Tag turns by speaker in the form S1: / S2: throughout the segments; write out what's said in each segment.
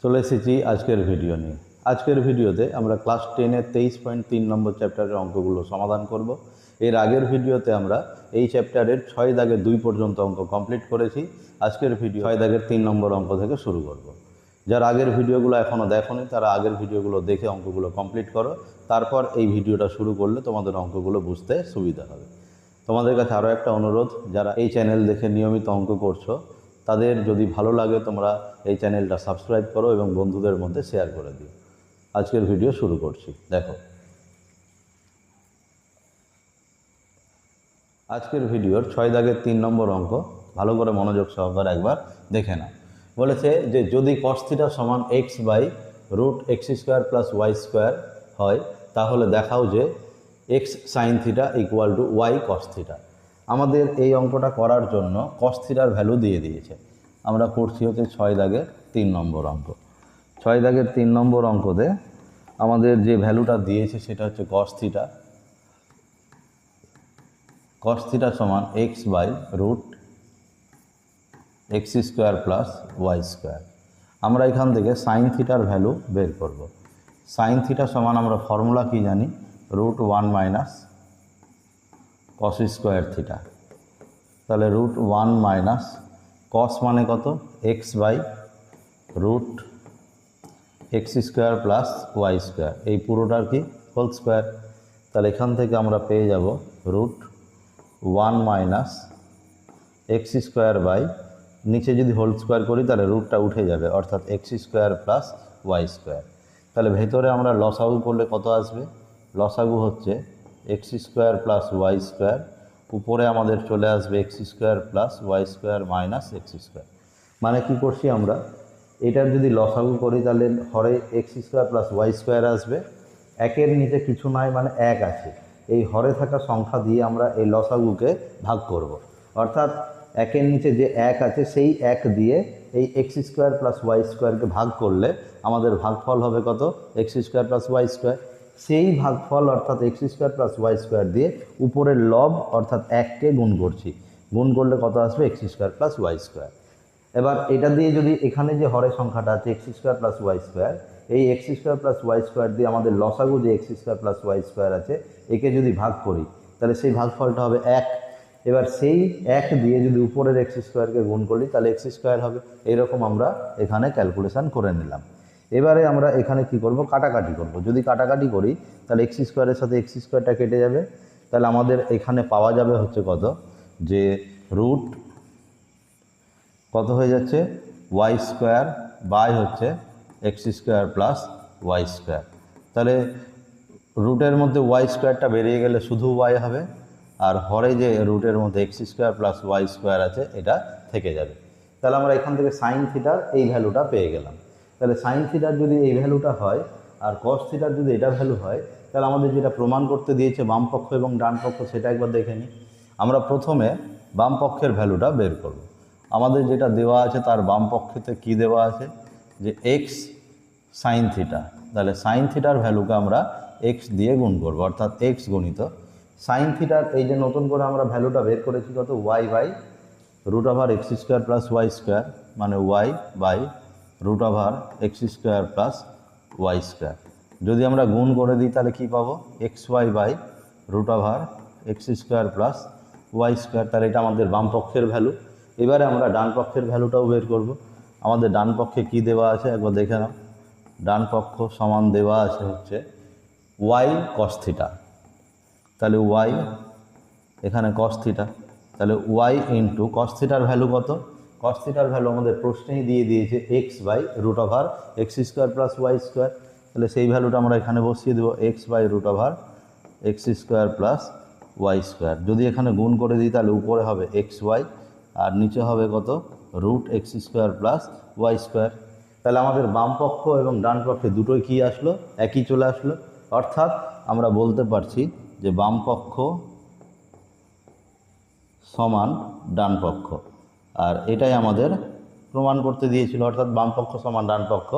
S1: চলে এসেছি আজকের ভিডিও নিয়ে। আজকের ভিডিওতে আমরা ক্লাস 10-এর 23.3 নম্বর চ্যাপ্টারের অঙ্কগুলো সমাধান করব। এর আগের ভিডিওতে আমরা এই চ্যাপ্টারের 6 দাগের 2 পর্যন্ত অঙ্ক কমপ্লিট করেছি। আজকের ভিডিও 6 দাগের 3 নম্বর অঙ্ক থেকে শুরু করব। যারা আগের ভিডিওগুলো এখনও দেখোনি তারা আগের ভিডিওগুলো দেখে অঙ্কগুলো কমপ্লিট করো, তারপর এই ভিডিওটা শুরু করলে তোমাদের অঙ্কগুলো বুঝতে সুবিধা হবে। তোমাদের কাছে আরও একটা অনুরোধ, যারা এই চ্যানেল দেখে নিয়মিত অঙ্ক করছো তাদের যদি ভালো লাগে তোমরা এই চ্যানেলটা সাবস্ক্রাইব করো এবং বন্ধুদের মধ্যে শেয়ার করে দিও। আজকের ভিডিও শুরু করছি। দেখো, আজকের ভিডিওর 6 দাগের 3 নম্বর অঙ্ক ভালো করে মনোযোগ সহকারে একবার দেখে নাও। বলেছে যে যদি cos θ সমান x/√x² + y² হয় তাহলে দেখাও যে x sin θ = y cos θ। আমাদের এই অঙ্কটা করার জন্য cos θ এর ভ্যালু দিয়ে দিয়েছে। আমরা করছি হচ্ছে 6 দাগের 3 নম্বর অঙ্ক। 6 দাগের 3 নম্বর অঙ্কতে আমাদের যে ভ্যালুটা দিয়েছে সেটা হচ্ছে cos θ। cos θ সমান x/√x² + y²। আমরা এখান থেকে sin θ এর ভ্যালু বের করব। sin θ সমান আমরা ফর্মুলা কি জানি, √1 - cos² θ। তাহলে √1 - cos মানে কত, x/√x² + y², এই পুরোটার কি হোল স্কোয়ার। তাহলে এখান থেকে আমরা পেয়ে যাব √1 - x² নিচে যদি হোল স্কোয়ার করি তাহলে রুটটা উঠে যাবে, অর্থাৎ x² + y²। তাহলে ভেতরে আমরা লসাগু করলে কত আসবে, লসাগু হচ্ছে x² + y², উপরে আমাদের চলে আসবে x² + y² - x²। মানে কি করছি আমরা, এটার যদি লসাগু করি তাহলে হরে x² + y² আসবে, একের নিচে কিছু নাই মানে 1 আছে, এই হরে থাকা সংখ্যা দিয়ে আমরা এই লসাগুকে ভাগ করব। অর্থাৎ একের নিচে যে 1 আছে সেই 1 দিয়ে এই x² + y²কে ভাগ করলে আমাদের ভাগফল হবে কত, x² + y²। সেই ভাগফল অর্থাৎ x² + y² দিয়ে উপরের লব অর্থাৎ 1কে গুণ করছি, গুণ করলে কত আসবে, x² + y²। এবার এটা দিয়ে যদি এখানে যে হরের সংখ্যাটা আছে x² + y², এই x² + y² দিয়ে আমাদের লসাগু যে x² + y² আছে একে যদি ভাগ করি তাহলে সেই ভাগফলটা হবে 1। এবার সেই 1 দিয়ে যদি উপরের x²কে গুণ করি তাহলে x² হবে। এইরকম আমরা এখানে ক্যালকুলেশন করে নিলাম। এবারে আমরা এখানে কি করব, কাটাকাটি করব। যদি কাটাকাটি করি তাহলে x² সাথে x² কেটে যাবে। তাহলে আমাদের এখানে পাওয়া যাবে হচ্ছে কত, যে রুট কত হয়ে যাচ্ছে, y² বাই হচ্ছে x² + y²। তাহলে রুটের মধ্যে y² বেরিয়ে গেলে শুধু y হবে, আর হরে যে রুটের মধ্যে x² + y² আছে এটা থেকে যাবে। তাহলে আমরা এখান থেকে sin θ এই ভ্যালুটা পেয়ে গেলাম। তাহলে sin θ যদি এই ভ্যালুটা হয় আর cos θ যদি এটা ভ্যালু হয়, তাহলে আমাদের যেটা প্রমাণ করতে দিয়েছে বাম পক্ষ এবং ডান পক্ষ সেটা একবার দেখে নিই। আমরা প্রথমে বাম পক্ষের ভ্যালুটা বের করব। আমাদের যেটা দেওয়া আছে তার বাম পক্ষেতে কি দেওয়া আছে, যে x sin θ। তাহলে sin θ এর ভ্যালুকে আমরা x দিয়ে গুণ করব, অর্থাৎ x গুণিত sin θ। এই যে নতুন করে আমরা ভ্যালুটা বের করেছি কত, y/√x² + y² মানে y/√x² + y²। যদি আমরা গুণ করে দিই তাহলে কি পাবো, xy/√x² + y²। তাহলে এটা আমাদের বাম পক্ষের ভ্যালু। এবারে আমরা ডান পক্ষের ভ্যালুটাও বের করব। আমাদের ডান পক্ষে কি দেওয়া আছে একবার দেখে নাও। ডান পক্ষ সমান দেওয়া আছে হচ্ছে y cos θ। তাহলে y এখানে cos θ, তাহলে y ইন্টু cos θ এর ভ্যালু কত, cos θ এর ভ্যালু আমাদের প্রশ্নেই দিয়ে দিয়েছে x/√x² + y²। তাহলে সেই ভ্যালুটা আমরা এখানে বসিয়ে দেবো, x/√x² + y²। যদি এখানে গুণ করে দিই তাহলে উপরে হবে xy আর নিচে হবে কত, √x² + y²। তাহলে আমাদের বাম পক্ষ এবং ডান পক্ষে দুটোই কি আসলো, একই চলে আসলো। অর্থাৎ আমরা বলতে পারছি যে বাম পক্ষ সমান ডান পক্ষ, আর এটাই আমাদের প্রমাণ করতে দিয়েছিল, অর্থাৎ বাম পক্ষ সমান ডান পক্ষ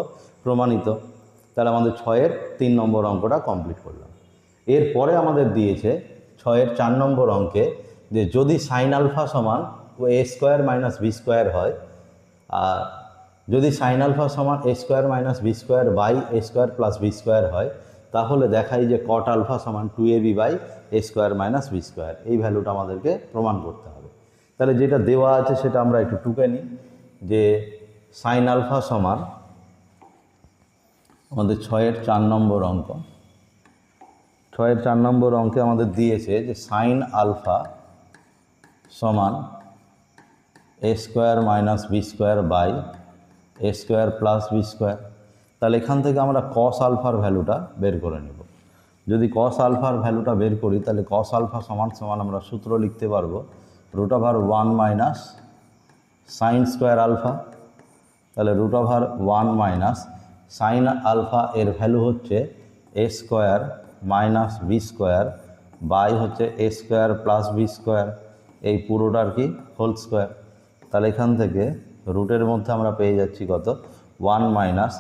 S1: প্রমাণিত। তাহলে আমাদের 6-এর 3 নম্বর অঙ্কটা কমপ্লিট করলাম। এরপরে আমাদের দিয়েছে 6-এর 4 নম্বর অঙ্কে যে যদি sin α সমান a² - b² হয়, আর যদি সাইন আলফা সমান A square minus B square by A square plus B square হয়, তাহলে দেখাই যে কট আলফা সমান 2ab by A square minus B square, এই ভ্যালুটা আমাদেরকে প্রমাণ করতে হবে। তাহলে যেটা দেওয়া আছে সেটা আমরা একটু টুকে নিই, যে সাইন আলফা সমান আমাদের 6-এর 4 নম্বর অঙ্ক, 6-এর 4 নম্বর অঙ্কে আমাদের দিয়েছে যে সাইন আলফা সমান A square minus B square by A square plus B square. তাহলে এখান থেকে আমরা কস আলফার ভ্যালুটা বের করে নেব। যদি কস আলফার ভ্যালুটা বের করি তাহলে কস আলফা সমান সমান আমরা সূত্র লিখতে পারবো √1 মাইনাস সাইন স্কোয়ার আলফা। তাহলে √1 মাইনাস সাইন আলফা এর ভ্যালু হচ্ছে A square minus B square by হচ্ছে A square plus B square, এই পুরোটার কি হোল স্কোয়ার। তাহলে এখান থেকে রুটের মধ্যে আমরা পেয়ে যাচ্ছি কত 1 মাইনাস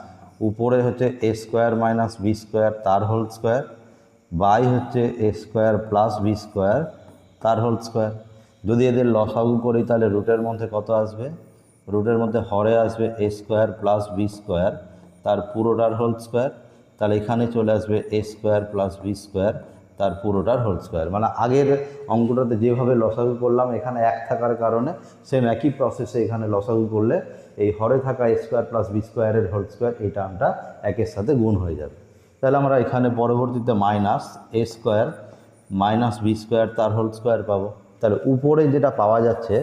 S1: উপরে হচ্ছে A square minus B square তার হোল স্কোয়ার বাই হচ্ছে A square plus B square তার হোল স্কোয়ার। যদি এদের লসাগু করি তাহলে রুটের মধ্যে কত আসবে, রুটের মধ্যে হরে আসবে এ স্কোয়ার প্লাস বি স্কোয়ার তার পুরোটার হোল স্কোয়ার। তাহলে এখানে চলে আসবে এ স্কোয়ার প্লাস বি স্কোয়ার তার পুরোটার হোল স্কোয়ার। মানে আগের অঙ্কটাতে যেভাবে লসাগু করলাম এখানে এক থাকার কারণে সেম একই প্রসেসে এখানে লসাগু করলে এই হরে থাকা এ স্কোয়ার প্লাস বি স্কোয়ারের হোল স্কোয়ার এই টার্মটা একের সাথে গুণ হয়ে যাবে। তাহলে আমরা এখানে পরবর্তীতে মাইনাস এ স্কোয়ার মাইনাস বি স্কোয়ার তার হোল স্কোয়ার পাবো। তাহলে উপরে যেটা পাওয়া যাচ্ছে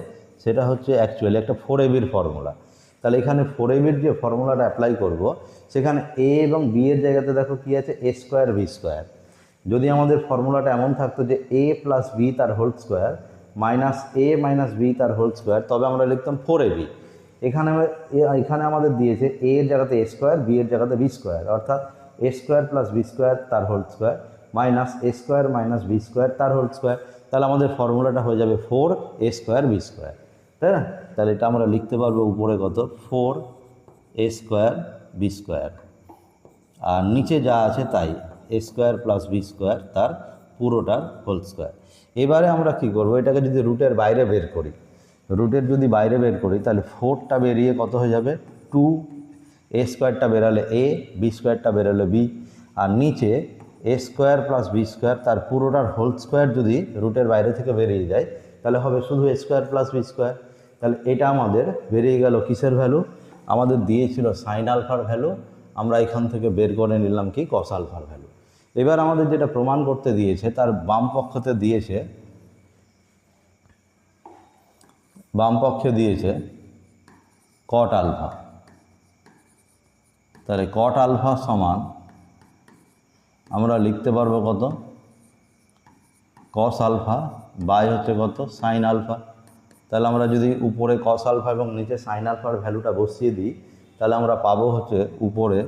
S1: সেটা হচ্ছে অ্যাকচুয়ালি একটা 4ab ফর্মুলা। তাহলে এখানে 4ab যে ফর্মুলাটা অ্যাপ্লাই করব সেখানে এ এবং বি এর জায়গাতে দেখো কী আছে এ স্কোয়ার বি স্কোয়ার। যদি আমাদের ফর্মুলাটা এমন থাকতো যে এ প্লাস বি তার হোল স্কোয়ার মাইনাস এ মাইনাস বি তার হোল স্কোয়ার, তবে আমরা লিখতাম 4ab। এখানে আমাদের দিয়েছে এ এর জায়গাতে এ স্কোয়ার বি এর জায়গাতে বি স্কোয়ার, অর্থাৎ A square plus B square তার হোল স্কোয়ার মাইনাস এ স্কোয়ার মাইনাস বি স্কোয়ার তার হোল স্কোয়ার। তাহলে আমাদের ফর্মুলাটা হয়ে যাবে 4a স্কোয়ার বি স্কোয়ার, তাই না? তাহলে এটা আমরা লিখতে পারবো উপরে কত 4a স্কোয়ার বি স্কোয়ার, আর নিচে যা আছে তাই এ স্কোয়ার প্লাস বি স্কোয়ার তার পুরোটার হোল স্কোয়ার। এবারে আমরা কি করব, এটাকে যদি রুটের বাইরে বের করি, রুটের যদি বাইরে বের করি তাহলে 4টা বেরিয়ে কত হয়ে যাবে 2, এ স্কোয়ারটা বেরালে এ, বি স্কোয়ারটা বেরোলে বি, আর নিচে এ স্কোয়ার প্লাস বি স্কোয়ার তার পুরোটার হোল স্কোয়ার যদি রুটের বাইরে থেকে বেরিয়ে যায় তাহলে হবে শুধু এ স্কোয়ার প্লাস বি স্কোয়ার। তাহলে এটা আমাদের বেরিয়ে গেল কিসের ভ্যালু, আমাদের দিয়েছিল সাইন আলফার ভ্যালু, আমরা এখান থেকে বের করে নিলাম কি কস আলফার ভ্যালু। এবার আমাদের যেটা প্রমাণ করতে দিয়েছে তার বাম পক্ষতে দিয়েছে, বাম পক্ষে দিয়েছে কট আলফা। তাহলে কট আলফা সমান আমরা লিখতে পারবো কত কস আলফা বাই হচ্ছে কত সাইন আলফা। তাহলে আমরা যদি উপরে কস আলফা এবং নিচে সাইন আলফার ভ্যালুটা বসিয়ে দিই তাহলে আমরা পাবো হচ্ছে উপরে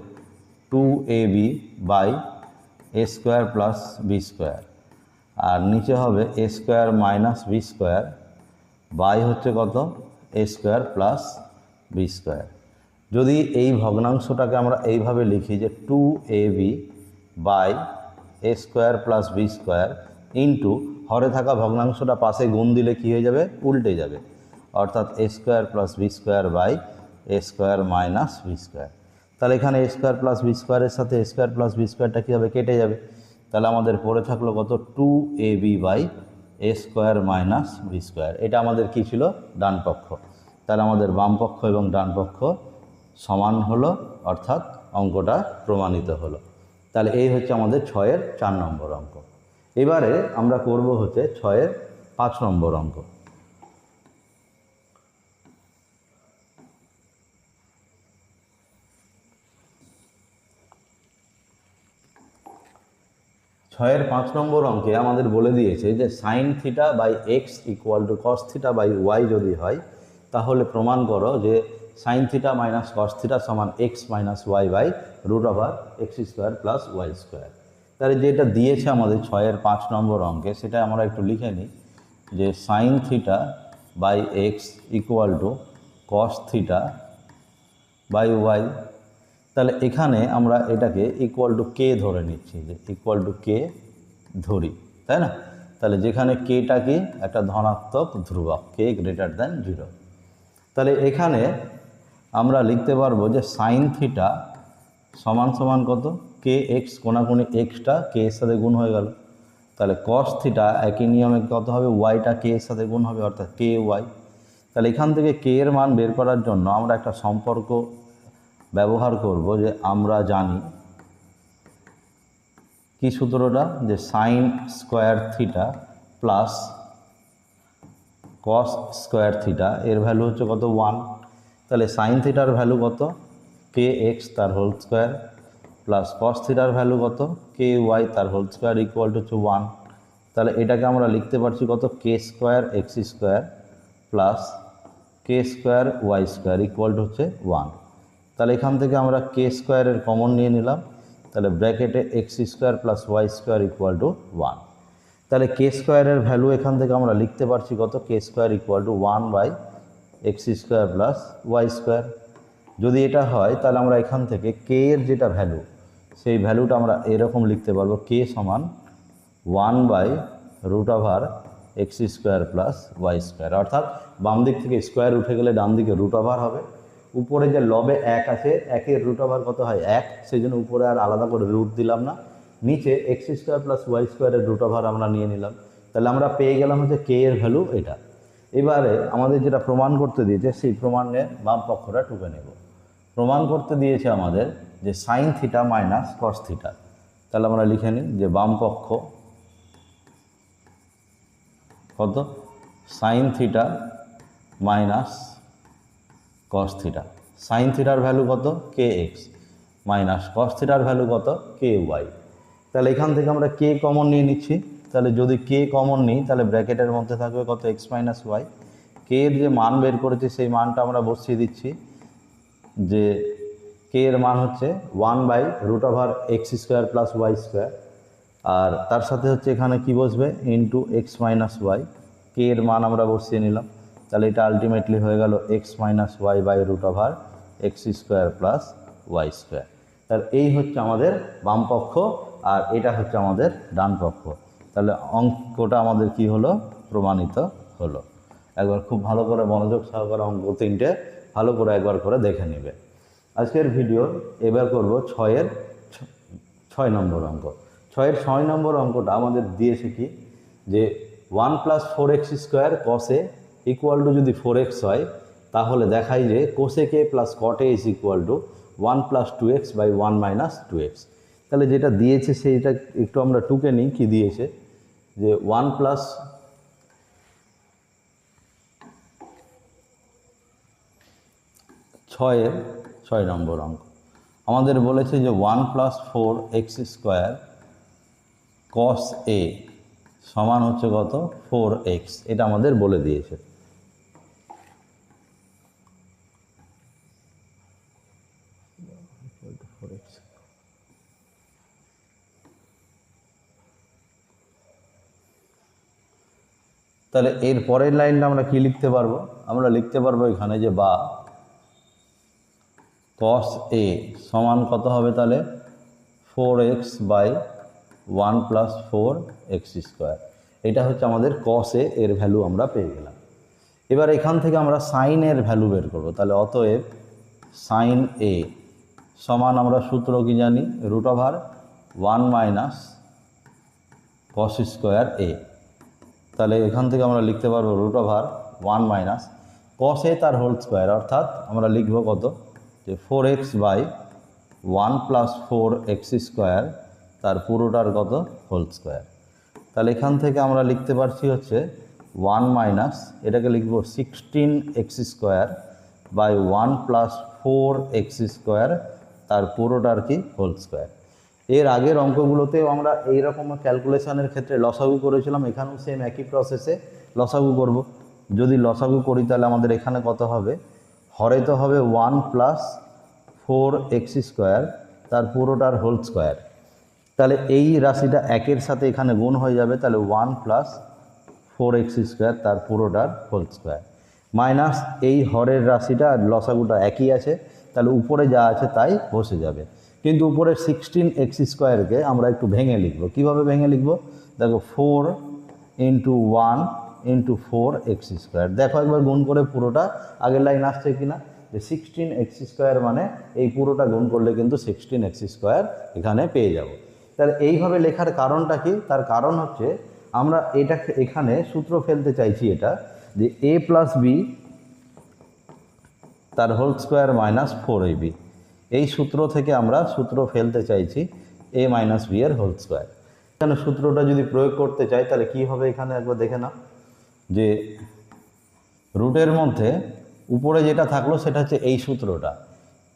S1: 2ab by A square plus B square, আর নিচে হবে A square minus B square by হচ্ছে কত A square plus B square. যদি এই ভগ্নাংশটাকে আমরা এইভাবে লিখি যে 2ab by A square plus B square into হরে থাকা ভগ্নাংশটা পাশে গুণ দিলে কী হয়ে যাবে, উল্টে যাবে, অর্থাৎ A square plus B square by A square minus B square. তাহলে এখানে এ স্কোয়ার প্লাস বি স্কোয়ারের সাথে এ স্কোয়ার প্লাস বি স্কোয়ারটা কী হবে, কেটে যাবে। তাহলে আমাদের পড়ে থাকলো কত 2ab by A square minus B square. এটা আমাদের কী ছিল, ডান পক্ষ। তাহলে আমাদের বাম পক্ষ এবং ডান পক্ষ সমান হলো, অর্থাৎ অঙ্কটা প্রমাণিত হলো। তাহলে এই হচ্ছে আমাদের 6-এর 4 নম্বর অঙ্ক। এবারে আমরা করব হচ্ছে 6-এর 5 নম্বর অঙ্ক। ছয়ের 5 নম্বর অঙ্কে আমাদের বলে দিয়েছে যে sine theta by x equal to cos theta by Y যদি হয় তাহলে প্রমাণ করো যে sine theta minus cos theta সমান X minus Y by √x square plus Y square. তাহলে যেটা দিয়েছে আমাদের 6-এর 5 নম্বর অঙ্কে সেটা আমরা একটু লিখে নিই যে sine theta by x equal to cos theta by Y. তাহলে এখানে আমরা এটাকে ইকুয়াল টু কে ধরে নিচ্ছি, যে ইকুয়াল টু কে ধরি, তাই না? তাহলে যেখানে কেটা কি একটা ধনাত্মক ধ্রুবক, কে গ্রেটার দ্যান 0। তাহলে এখানে আমরা লিখতে পারবো যে সাইন থিটা সমান সমান কত, কে এক্স, কোনাকুনি এক্সটা কে এর সাথে গুণ হয়ে গেল, তাহলে কস থিটা একই নিয়মে কত হবে, ওয়াইটা কে এর সাথে গুণ হবে, অর্থাৎ কে ওয়াই। তাহলে এখান থেকে কে এর মান বের করার জন্য আমরা একটা সম্পর্ক ব্যবহার করব, যে আমরা জানি কি সূত্রটা, যে sine square theta plus cos square theta এর ভ্যালু হচ্ছে কত, 1। তাহলে সাইন থিটার ভ্যালু কত, কে এক্স তার হোল স্কোয়ার, প্লাস কস থিটার ভ্যালু কত, কে ওয়াই তার হোল স্কোয়ার ইকুয়াল টু হচ্ছে 1। তাহলে এটাকে আমরা লিখতে পারছি কত, k square x square plus k square y square equal to হচ্ছে 1। তাহলে এখান থেকে আমরা কে স্কোয়ারের কমন নিয়ে নিলাম, তাহলে ব্র্যাকেটে x square plus Y square equal to 1। তাহলে কে স্কোয়ারের ভ্যালু এখান থেকে আমরা লিখতে পারছি কত, k square equal to 1 by x square plus Y square. যদি এটা হয় তাহলে আমরা এখান থেকে কে এর যেটা ভ্যালু, সেই ভ্যালুটা আমরা এরকম লিখতে পারবো, কে সমান 1 by root over x square plus Y square, অর্থাৎ বাম দিক থেকে স্কোয়ার উঠে গেলে ডান দিকে রুট ওভার হবে। উপরে যে লবে 1 আছে, 1-এর রুট ওভার কত হয় 1, সেই জন্য উপরে আর আলাদা করে রুট দিলাম না, নিচে এক্স স্কোয়ার প্লাস ওয়াই স্কোয়ারের রুট ওভার আমরা নিয়ে নিলাম। তাহলে আমরা পেয়ে গেলাম হচ্ছে কে এর ভ্যালু এটা। এবারে আমাদের যেটা প্রমাণ করতে দিয়েছে, সেই প্রমাণের বাম পক্ষটা টুকে নেব। প্রমাণ করতে দিয়েছে আমাদের যে sine theta minus cos theta. তাহলে আমরা লিখে নিই যে বাম পক্ষ কত, sine theta minus cos theta. Sine থিটার ভ্যালু কত, কে এক্স, মাইনাস কস থিটার ভ্যালু কত, কে ওয়াই। তাহলে এখান থেকে আমরা কে কমন নিয়ে নিচ্ছি, তাহলে যদি কে কমন নিই তাহলে ব্র্যাকেটের মধ্যে থাকবে কত, এক্স মাইনাস ওয়াই। কে এর যে মান বের করেছি সেই মানটা আমরা বসিয়ে দিচ্ছি, যে কে এর মান হচ্ছে 1 by root over x square plus Y square, আর তার সাথে হচ্ছে এখানে কি বসবে, into x minus y. K এর মান আমরা বসিয়ে নিলাম, তাহলে এটা আলটিমেটলি হয়ে গেল X minus Y by root over x square plus Y square. তাহলে এই হচ্ছে আমাদের বাম পক্ষ, আর এটা হচ্ছে আমাদের ডান পক্ষ। তাহলে অঙ্কটা আমাদের কি হলো, প্রমাণিত হলো। একবার খুব ভালো করে মনোযোগ সহকারে অঙ্ক 3টে ভালো করে একবার করে দেখে নেবে। আজকের ভিডিও এবার করব 6-এর 6 নম্বর অঙ্ক। 6-এর 6 নম্বর অঙ্কটা আমাদের দিয়েছে কি, যে 1 প্লাস 4x স্কোয়ার কসে ইকুয়াল টু যদি 4x হয়, তাহলে দেখাই যে cosec A plus cot A is equal to 1 plus 2x by 1 minus 2x। তাহলে যেটা দিয়েছে সেইটা একটু আমরা টুকে নিই, কী দিয়েছে, যে 1 প্লাস 6-এর 6 নম্বর অঙ্ক আমাদের বলেছে যে 1 প্লাস 4x স্কোয়ার কস এ সমান হচ্ছে কত, 4x। এটা আমাদের বলে দিয়েছে। তাহলে এর পরের লাইনটা আমরা কি লিখতে পারবো, আমরা লিখতে পারবো এখানে যে বা কস এ সমান কত হবে, তাহলে 4x by 1 plus 4x square. এটা হচ্ছে আমাদের কস এ এর ভ্যালু আমরা পেয়ে গেলাম। এবার এখান থেকে আমরা সাইন এর ভ্যালু বের করব। তাহলে অতএব সাইন এ সমান আমরা সূত্র কি জানি, root over 1 minus cos square A. তাহলে এখান থেকে আমরা লিখতে পারবো root over 1 minus cos A তার হোল স্কোয়ার, অর্থাৎ আমরা লিখব কত, যে 4x by 1 plus 4x square তার পুরোটার কত, হোল স্কোয়ার। তাহলে এখান থেকে আমরা লিখতে পারছি হচ্ছে 1 মাইনাস, এটাকে লিখব 16x square by 1 plus 4x square তার পুরোটার কি, হোল স্কোয়ার। এর আগের অঙ্কগুলোতেও আমরা এই রকম ক্যালকুলেশনের ক্ষেত্রে লসাগু করেছিলাম, এখানেও সেম একই প্রসেসে লসাগু করব। যদি লসাগু করি তাহলে আমাদের এখানে কত হবে, হরে তো হবে 1 প্লাস 4x স্কোয়ার তার পুরোটার হোল স্কোয়ার। তাহলে এই রাশিটা 1-এর সাথে এখানে গুণ হয়ে যাবে, তাহলে 1 প্লাস 4x স্কোয়ার তার পুরোটার হোল স্কোয়ার, মাইনাস এই হরের রাশিটা আর লসাগুটা একই আছে, তাহলে উপরে যা আছে তাই বসে যাবে। কিন্তু উপরে 16x স্কোয়ারকে আমরা একটু ভেঙে লিখব। কীভাবে ভেঙে লিখব, দেখো 4 ইন্টু 1 ইন্টু 4x স্কোয়ার। দেখো একবার গুণ করে পুরোটা আগের লাইন আসছে কিনা, যে 16x² মানে এই পুরোটা গুণ করলে কিন্তু 16x² এখানে পেয়ে যাব। তাহলে এইভাবে লেখার কারণটা কি? তার কারণ হচ্ছে আমরা এটাকে এখানে সূত্র ফেলতে চাইছি, এটা যে a প্লাস বি তার হোল স্কোয়ার মাইনাস 4ab, এই সূত্র থেকে আমরা সূত্র ফেলতে চাইছি a মাইনাস বি এর হোল স্কোয়ার। এখানে সূত্রটা যদি প্রয়োগ করতে চাই তাহলে কি হবে এখানে একবার দেখে নাও, যে রুটের মধ্যে উপরে যেটা থাকলো সেটা হচ্ছে এই সূত্রটা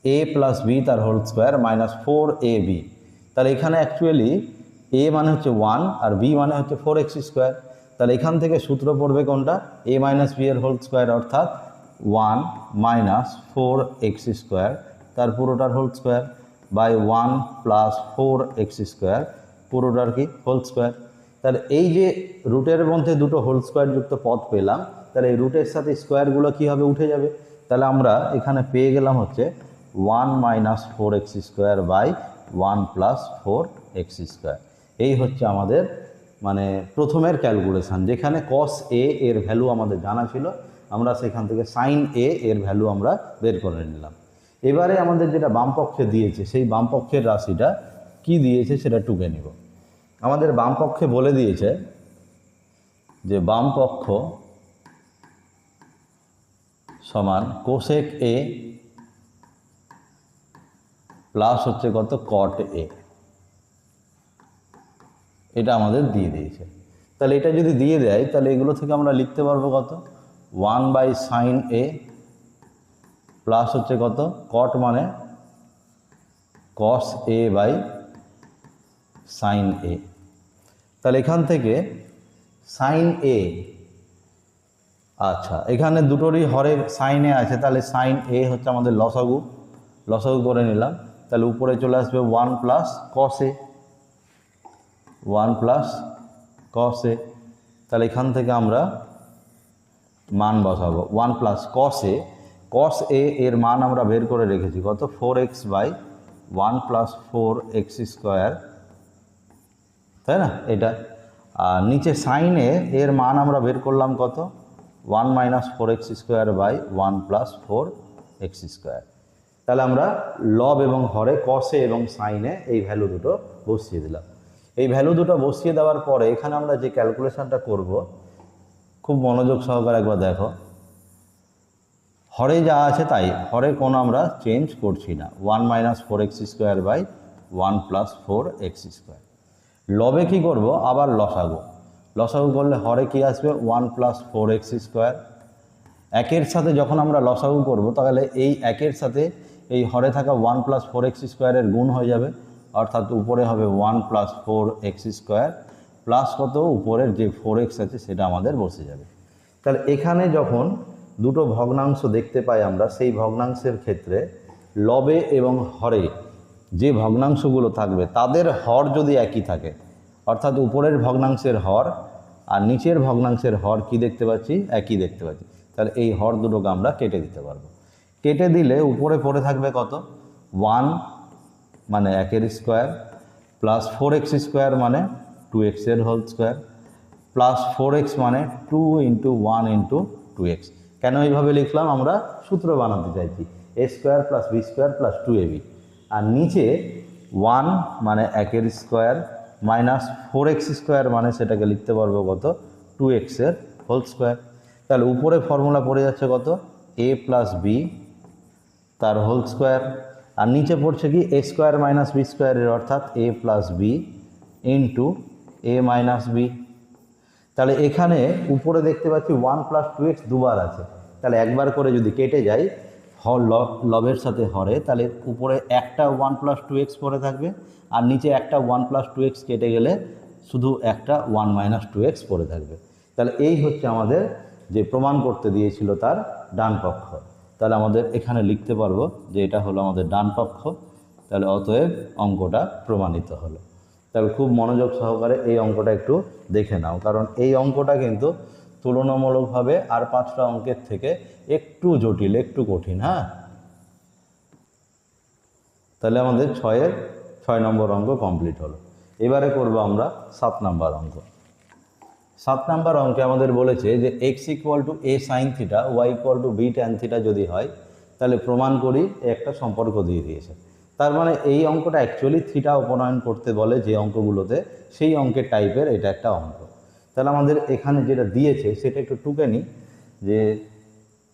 S1: a প্লাস বি তার হোল স্কোয়ার মাইনাস 4ab। তাহলে এখানে অ্যাকচুয়ালি a মানে হচ্ছে 1 আর b মানে হচ্ছে 4x²। তাহলে এখান থেকে সূত্র পড়বে কোনটা? a মাইনাস বি এর হোল স্কোয়ার, অর্থাৎ 1 মাইনাস 4x² তার পুরোটার whole square by 1 plus 4x² পুরোটার কি হোল স্কোয়ার। তাহলে এই যে রুটের মধ্যে দুটো হোল স্কোয়ার যুক্ত পদ পেলাম, তাহলে এই রুটের সাথে স্কোয়ারগুলো কী হবে? উঠে যাবে। তাহলে আমরা এখানে পেয়ে গেলাম হচ্ছে 1 minus 4x² by 1 plus 4x²। এই হচ্ছে আমাদের মানে প্রথমের ক্যালকুলেশান, যেখানে cos a এর ভ্যালু আমাদের জানা ছিল, আমরা সেখান থেকে sin a এর ভ্যালু আমরা বের করে নিলাম। এবারে আমাদের যেটা বামপক্ষে দিয়েছে সেই বামপক্ষের রাশিটা কি দিয়েছে সেটা টুকে নিব। আমাদের বামপক্ষে বলে দিয়েছে যে বামপক্ষ সমান কোসেক a প্লাস হচ্ছে কত cot a, এটা আমাদের দিয়ে দিয়েছে। তাহলে এটা যদি দিয়ে দেয় তাহলে এগুলো থেকে আমরা লিখতে পারবো কত? 1 বাই সাইন a প্লাস হচ্ছে কত cot মানে cos a by sine a। তাহলে এখান থেকে সাইন a, আচ্ছা এখানে দুটোরই হরে সাইন a আছে, তাহলে সাইন a হচ্ছে আমাদের লসাগু করে নিলাম। তাহলে উপরে চলে আসবে 1 plus cos a, 1 plus cos a। তাহলে এখান থেকে আমরা মান বসাবো 1 প্লাস cos a এর মান আমরা বের করে রেখেছি কত? 4x বাই 1 প্লাস 4x², তাই না এটা। আর নিচে সাইন a এর মান আমরা বের করলাম কত? 1 minus 4x² by 1 plus 4x²। তাহলে আমরা লব এবং হরে cos a এবং সাইন a এই ভ্যালু দুটো বসিয়ে দিলাম। এই ভ্যালু দুটো বসিয়ে দেওয়ার পরে এখানে আমরা যে ক্যালকুলেশনটা করব খুব মনোযোগ সহকারে একবার দেখো। হরে যা আছে তাই, হরে কোনো আমরা চেঞ্জ করছি না, 1 minus 4x² by 1 plus 4x²। লবে কী করব? আবার লসাগু করলে হরে কি আসবে? 1 প্লাস 4x²। একের সাথে যখন আমরা লসাগু করব তাহলে এই একের সাথে এই হরে থাকা 1 প্লাস 4x² এর গুণ হয়ে যাবে, অর্থাৎ উপরে হবে 1 প্লাস 4x² প্লাস কত? উপরের যে 4x আছে সেটা আমাদের বসে যাবে। তাহলে এখানে যখন দুটো ভগ্নাংশ দেখতে পাই আমরা, সেই ভগ্নাংশের ক্ষেত্রে লবে এবং হরে যে ভগ্নাংশগুলো থাকবে তাদের হর যদি একই থাকে, অর্থাৎ উপরের ভগ্নাংশের হর আর নিচের ভগ্নাংশের হর কি দেখতে পাচ্ছি? একই দেখতে পাচ্ছি। তাহলে এই হর দুটোকে আমরা কেটে দিতে পারবো। কেটে দিলে উপরে পড়ে থাকবে কত? 1 মানে 1 এর স্কোয়ার প্লাস 4x² মানে 2x এর হোল স্কোয়ার প্লাস 4x মানে 2 ইন্টু 1 ইন্টু 2x। কেন এইভাবে লিখলাম? আমরা সূত্র বানাতে চাইছি a² plus b² plus 2ab। আর নিচে 1 মানে 1 এর স্কোয়ার মাইনাস 4x² মানে সেটাকে লিখতে পারবো কত? 2x এর হোল স্কোয়ার। তাহলে উপরে ফর্মুলা পড়ে যাচ্ছে কত? a প্লাস বি তার হোল স্কোয়ার, আর নিচে পড়ছে কি? a² মাইনাস b² এর, অর্থাৎ a plus B into a minus B. তাহলে এখানে উপরে দেখতে পাচ্ছি 1 প্লাস 2x দুবার আছে, তাহলে একবার করে যদি কেটে যায় লবের সাথে হরে, তাহলে উপরে একটা 1 প্লাস 2x পড়ে থাকবে আর নিচে একটা 1 প্লাস 2x কেটে গেলে শুধু একটা 1 মাইনাস 2x পড়ে থাকবে। তাহলে এই হচ্ছে আমাদের যে প্রমাণ করতে দিয়েছিল তার ডান পক্ষ। তাহলে আমাদের এখানে লিখতে পারবো যে এটা হলো আমাদের ডান পক্ষ। তাহলে অতএব অঙ্কটা প্রমাণিত হলো। তাহলে খুব মনোযোগ সহকারে এই অঙ্কটা একটু দেখে নাও, কারণ এই অঙ্কটা কিন্তু তুলনামূলকভাবে আর 5টা অঙ্কের থেকে একটু জটিল, একটু কঠিন। হ্যাঁ, তাহলে আমাদের 6 নম্বর অঙ্ক কমপ্লিট হলো। এবারে করব আমরা 7 নম্বর অঙ্ক। 7 নম্বর অঙ্কে আমাদের বলেছে যে x equal to a sine theta, y equal to b tan theta যদি হয়, তাহলে প্রমাণ করি একটা সম্পর্ক দিয়ে দিয়েছে। তার মানে এই অঙ্কটা অ্যাকচুয়ালি থিটা উপনয়ন করতে বলে যে অঙ্কগুলোতে, সেই অঙ্কের টাইপের এটা একটা অঙ্ক। তাহলে আমাদের এখানে যেটা দিয়েছে সেটা একটু টুকে নিই, যে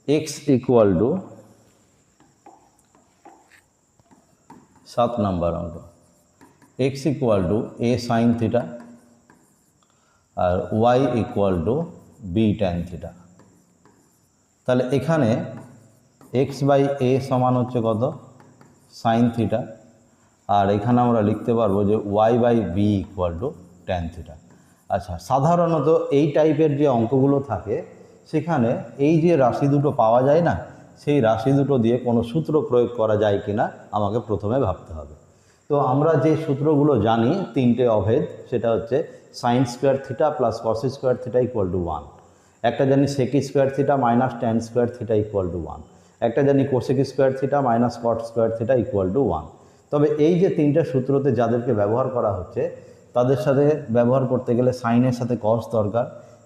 S1: এক্স ইকুয়াল টু 7 নম্বর অঙ্ক, X equal to A sine theta আর Y equal to B tan theta. তাহলে এখানে এক্স বাই এ সমান হচ্ছে কত, সাইন থিটা, আর এখানে আমরা লিখতে পারবো যে Y by B equal to tan theta. আচ্ছা, সাধারণত এই টাইপের যে অঙ্কগুলো থাকে সেখানে এই যে রাশি দুটো পাওয়া যায় না, সেই রাশি দুটো দিয়ে কোনো সূত্র প্রয়োগ করা যায় কিনা আমাকে প্রথমে ভাবতে হবে। তো আমরা যে সূত্রগুলো জানি তিনটে অভেদ, সেটা হচ্ছে sine square theta plus cos square theta equal to 1, একটা জানি sec square theta minus tan square theta equal to 1, একটা জানি cosec square theta minus cot square theta equal to 1। তবে এই যে তিনটে সূত্রতে যাদেরকে ব্যবহার করা হচ্ছে তাদের সাথে ব্যবহার করতে গেলে সাইনের সাথে কস দরকার,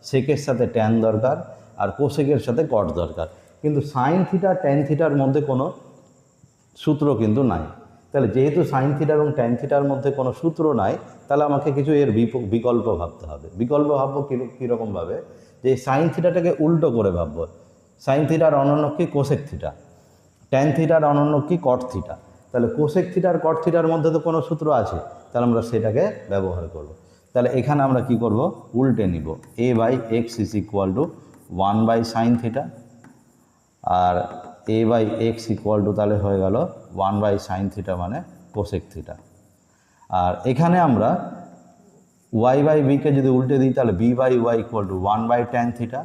S1: সেকের সাথে ট্যান দরকার, আর কোসেকের সাথে কট দরকার। কিন্তু সাইন থিটা ট্যান থিটার মধ্যে কোনো সূত্র কিন্তু নাই। তাহলে যেহেতু সাইন থিটা এবং ট্যান থিটার মধ্যে কোনো সূত্র নাই, তাহলে আমাকে কিছু এর বিকল্প ভাবতে হবে। বিকল্প ভাববো কীরকমভাবে, যে সাইন থিটাটাকে উল্টো করে ভাববো। সাইন থিটার অনন্য কি কোসেক থিটা, ট্যান থিটার অনন্য কি কট থিটা। তাহলে কোসেক থিটার কট থিটার মধ্যে তো কোনো সূত্র আছে, তাহলে আমরা সেটাকে ব্যবহার করব। তাহলে এখানে আমরা কি করব, উল্টে নিব, a by x is equal to 1 by sine theta, আর a by x equal to তাহলে হয়ে গেল 1 বাই সাইন থিটা মানে কোসেক থিটা। আর এখানে আমরা ওয়াই বাই বিকে যদি উল্টে দিই তাহলে b by y equal to 1 by tan theta,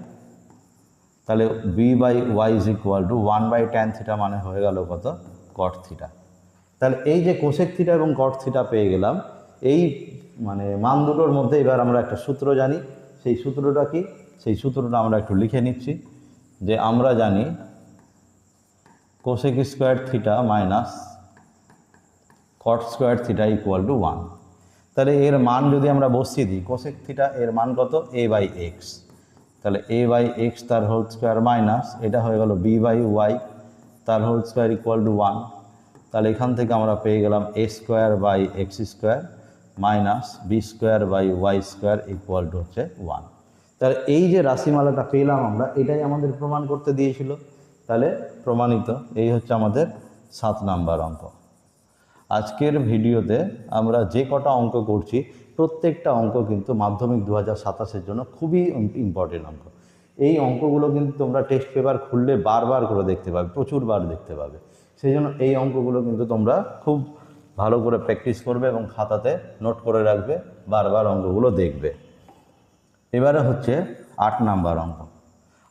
S1: তাহলে b by y is equal to 1 by tan theta মানে হয়ে গেল কত, কট থিটা। তাহলে এই যে কোসেক থিটা এবং কট থিটা পেয়ে গেলাম, এই মানে মান দুটোর মধ্যে এবার আমরা একটা সূত্র জানি। সেই সূত্রটা কি, সেই সূত্রটা আমরা একটু লিখে নিচ্ছি, যে আমরা জানি cosec square theta minus cot square theta equal to 1। তাহলে এর মান যদি আমরা বসিয়ে দিই, কোসেক থিটা এর মান কত, এ বাই এক্স, তাহলে এ বাই এক্স তার হোল স্কোয়ার মাইনাস এটা হয়ে গেল বি বাই ওয়াই তার হোল স্কোয়ার ইকুয়াল টু 1। তাহলে এখান থেকে আমরা পেয়ে গেলাম a square by x square minus B square by y square equal to হচ্ছে 1। তাহলে এই যে রাশিমালাটা পেলাম আমরা, এটাই আমাদের প্রমাণ করতে দিয়েছিল। তাহলে প্রমাণিত, এই হচ্ছে আমাদের 7 নাম্বার অঙ্ক। আজকের ভিডিওতে আমরা যে কটা অঙ্ক করছি প্রত্যেকটা অঙ্ক কিন্তু মাধ্যমিক 2027-এর জন্য খুবই ইম্পর্টেন্ট অঙ্ক। এই অঙ্কগুলো কিন্তু তোমরা টেস্ট পেপার খুললে বারবার করে দেখতে পাবে, প্রচুরবার দেখতে পাবে। সেই জন্য এই অঙ্কগুলো কিন্তু তোমরা খুব ভালো করে প্র্যাকটিস করবে এবং খাতাতে নোট করে রাখবে, বারবার অঙ্কগুলো দেখবে। এবারে হচ্ছে 8 নাম্বার অঙ্ক।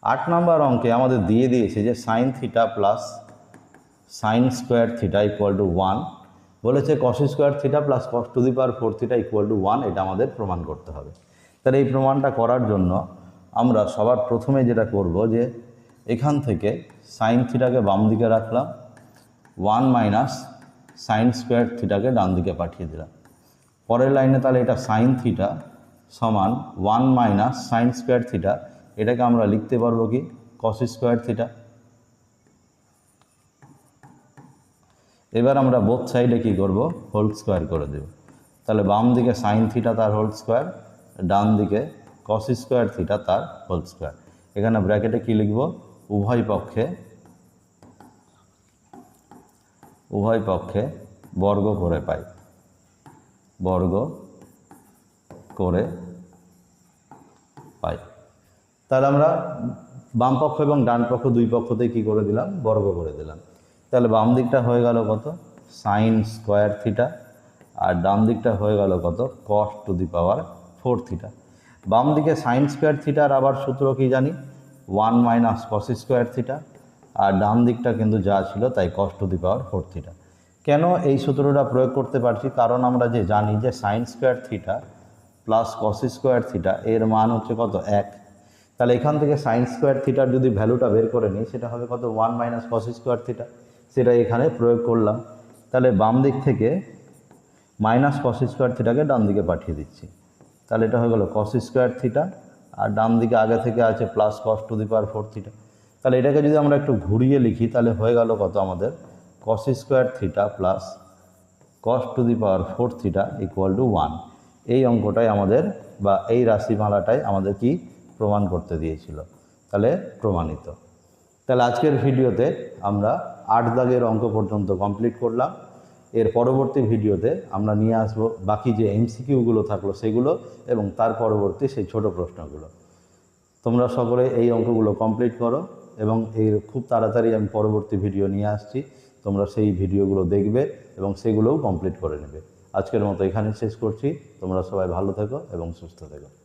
S1: 8 নাম্বার অঙ্কে আমাদের দিয়ে দিয়েছে যে sine theta plus sign square theta equal to 1, বলেছে কস square theta plus cos to the power 4 theta equal to 1, এটা আমাদের প্রমাণ করতে হবে। তাহলে এই প্রমাণটা করার জন্য আমরা সবার প্রথমে যেটা করব, যে এখান থেকে সাইন থিটাকে বাম দিকে রাখলাম, 1 মাইনাস সাইন স্কোয়ার থিটাকে ডান দিকে পাঠিয়ে দিলাম। পরের লাইনে তাহলে এটা সাইন থিটা সমান 1 মাইনাস সাইন স্কোয়ার থিটা, এটাকে আমরা লিখতে পারবো কি কস স্কোয়ার থিটা। এবার আমরা বোথ সাইডে কী করব, হোল স্কোয়ার করে দেব। তাহলে বাম দিকে সাইন থিটা তার হোল স্কোয়ার, ডান দিকে কস স্কোয়ার থিটা তার হোল স্কোয়ার। এখানে ব্র্যাকেটে কি লিখব, উভয় পক্ষে বর্গ করে পাই, বর্গ করে পাই। তাহলে আমরা বাম পক্ষ এবং ডান পক্ষ দুই পক্ষতেই কী করে দিলাম, বর্গ করে দিলাম। তাহলে বাম দিকটা হয়ে গেল কত, সাইন স্কোয়ার থিটা, আর ডান দিকটা হয়ে গেল কত, কস টু দি পাওয়ার 4 থিটা। বাম দিকে সাইন স্কোয়ার থিটার আবার সূত্র কি জানি, 1 মাইনাস কস স্কোয়ার থিটা, আর ডান দিকটা কিন্তু যা ছিল তাই কস টু দি পাওয়ার 4 থিটা। কেন এই সূত্রটা প্রয়োগ করতে পারছি, কারণ আমরা যে জানি যে sine square theta plus cos square theta এর মান হচ্ছে কত, 1। তাহলে এখান থেকে সাইন স্কোয়ার থিটার যদি ভ্যালুটা বের করে নিই, সেটা হবে কত, 1 মাইনাস কস স্কোয়ার থিটা, সেটা এখানে প্রয়োগ করলাম। তাহলে বাম দিক থেকে মাইনাস কস স্কোয়ার থিটাকে ডান দিকে পাঠিয়ে দিচ্ছি। তাহলে এটা হয়ে গেল কস স্কোয়ার থিটা, আর ডান দিকে আগে থেকে আছে plus cos to the power 4 theta. তাহলে এটাকে যদি আমরা একটু ঘুরিয়ে লিখি তাহলে হয়ে গেল কত আমাদের cos square theta plus cos to the power 4 theta equal to 1। এই অঙ্কটাই আমাদের বা এই রাশিমালাটাই আমাদের কি প্রমাণ করতে দিয়েছিল, তাহলে প্রমাণিত। তাহলে আজকের ভিডিওতে আমরা 8 দাগের অঙ্ক পর্যন্ত কমপ্লিট করলাম। এর পরবর্তী ভিডিওতে আমরা নিয়ে আসবো বাকি যে এমসিকিউগুলো থাকলো সেগুলো এবং তার পরবর্তী সেই ছোট প্রশ্নগুলো। তোমরা সকলে এই অঙ্কগুলো কমপ্লিট করো এবং এর খুব তাড়াতাড়ি আমি পরবর্তী ভিডিও নিয়ে আসছি, তোমরা সেই ভিডিওগুলো দেখবে এবং সেগুলোও কমপ্লিট করে নেবে। আজকের মতো এখানে শেষ করছি। তোমরা সবাই ভালো থেকো এবং সুস্থ থেকো।